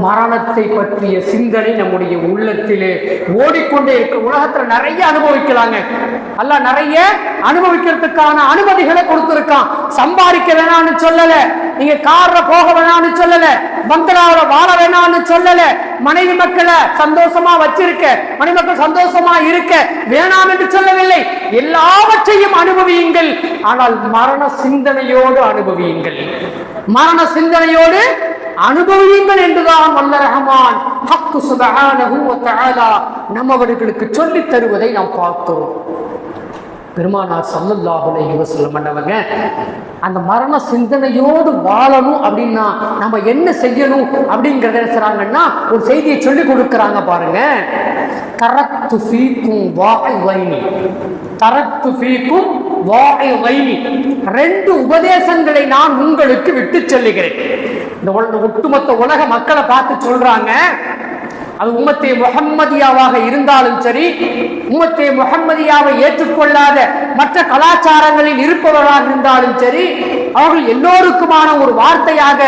மரணத்தை பற்றிய சிந்தனை நம்முடைய உள்ளத்திலே ஓடிக்கொண்டே இருக்கு. உலகத்துல நிறைய அனுபவிக்கலாங்க. அல்லாஹ் நிறைய அனுபவிக்கிறதுக்கான அனுமதிகளை கொடுத்திருக்கான். சம்பாதிக்க வேணாம்னு சொல்லல, நீங்க கார்ல போக வேணாம்னு சொல்லல, பங்களாவில வாழ வேணாம்னு சொல்லல, மனைவி மக்களை சந்தோஷமா வச்சிருக்க, மனைவி மக்கள் சந்தோஷமா இருக்க வேணாம் என்று சொல்லவில்லை. எல்லாவற்றையும் அனுபவியுங்கள், ஆனால் மரண சிந்தனையோடு அனுபவியுங்கள். மரண சிந்தனையோடு அனுபவியுங்கள் என்றுதான் வல்ல ரஹ்மான் ஹக்கு சுப்ஹானஹு வ தஆலா நம்மவர்களுக்கு சொல்லித் தருவதை நாம் பார்க்கிறோம். பெருமானார் ஸல்லல்லாஹு அலைஹி வஸல்லம் பண்ணவங்க அந்த மரண சிந்தனையோடு வாழணும் அப்படின்னா நம்ம என்ன செய்யணும் அப்படிங்கிறத சொல்றாங்கன்னா ஒரு செய்தியை சொல்லி கொடுக்கறாங்க பாருங்க. தரத்து ஃபீக்கும் வாஇதைனி, தரத்து ஃபீக்கும் வாஇதைனி, ரெண்டு உபதேசங்களை நான் உங்களுக்கு விட்டு செல்லுகிறேன். இந்த ஒட்டுமொத்த உலக மக்களை பார்த்து சொல்றாங்க. அது உம்மத்தே முஹம்மதியாவாக இருந்தாலும் சரி, உம்மத்தே முஹம்மதியாவை ஏற்றுக்கொள்ளாத மற்ற கலாச்சாரங்களில் இருப்பவராக இருந்தாலும் சரி, அவர்கள் எல்லோருக்குமான ஒரு வார்த்தையாக,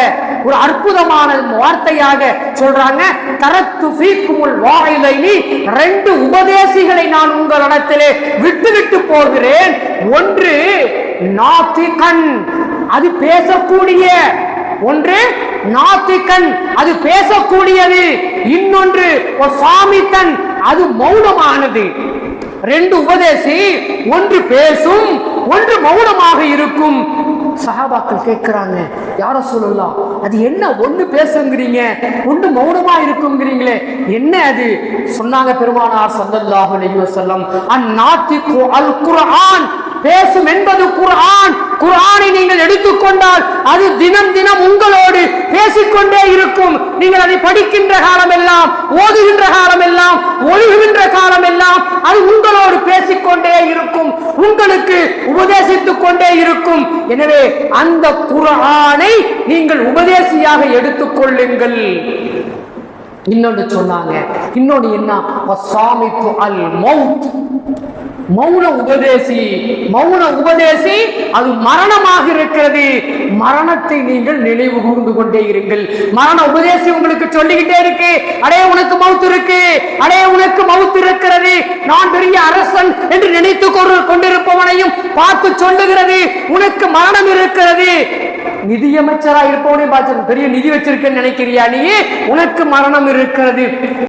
ஒரு அற்புதமான வார்த்தையாக சொல்றாங்க. தரத்து ஃபீக்குமுல் வாஇதைனி, ரெண்டு உபதேசிகளை நான் உங்களிடத்திலே விட்டு போகிறேன். ஒன்று நாத்திகன், அது பேசக்கூடிய, ஒன்று நாத்திகன் அது பேசக்கூடியது, இன்னொன்று சாமித்தன் அது மௌனமானது. ரெண்டு உபதேசி, ஒன்று பேசும், ஒன்று மௌனமாக இருக்கும். சஹாபாக்கள் கேட்கிறாங்க, யார சொல்லலாம், அது என்ன ஒன்று பேசுங்கிறீங்க ஒன்று மௌனமா இருக்குங்கிறீங்களே, என்ன அது? சொன்னாங்க பெருமானார் ஸல்லல்லாஹு அலைஹி வஸல்லம், அந்நாத்திகு அல் குர்ஆன், பேசும் என்பது குர்ஆன். குர்ஆனை நீங்கள் எடுத்துக்கொண்டால் அது தினம் தினம் உங்களோடு பேசிக்கொண்டே இருக்கும். நீங்கள் அதை படிக்கின்ற காலம் எல்லாம், ஓதுகின்ற காலம் எல்லாம், ஒழுகுகின்ற காலம் எல்லாம் அது உங்களோடு பேசிக்கொண்டே இருக்கும், உங்களுக்கு உபதேசித்துக் கொண்டே இருக்கும். எனவே அந்த குர்ஆனை நீங்கள் உபதேசியாக எடுத்துக்கொள்ளுங்கள். இன்னொன்று சொன்னாங்க, இன்னொன்று என்ன? வஸாமித்து அல் மௌத், மௌன உபதேசி. மௌன உபதேசி அது மரணமாக இருக்கிறது. மரணத்தை நீங்கள் நினைவு கூர்ந்து கொண்டே இருங்கள். மரண உபதேசி உங்களுக்கு சொல்லிக்கிட்டே இருக்கு, அடே உனக்கு மவுத் இருக்கு, அடே உனக்கு மவுத் இருக்கிறது, நான் பெரிய அரசன் என்று நினைத்து கொண்டிருப்பவனையும் பார்த்து சொல்லுகிறது, உனக்கு மரணம் இருக்கிறது. நிதியமைச்சரா இருப்பவனையும் பார்த்து பெரிய நிதி வச்சிருக்கேன்னு நினைக்கிறியா நீ, உனக்கு மரணம் இருக்கிறது.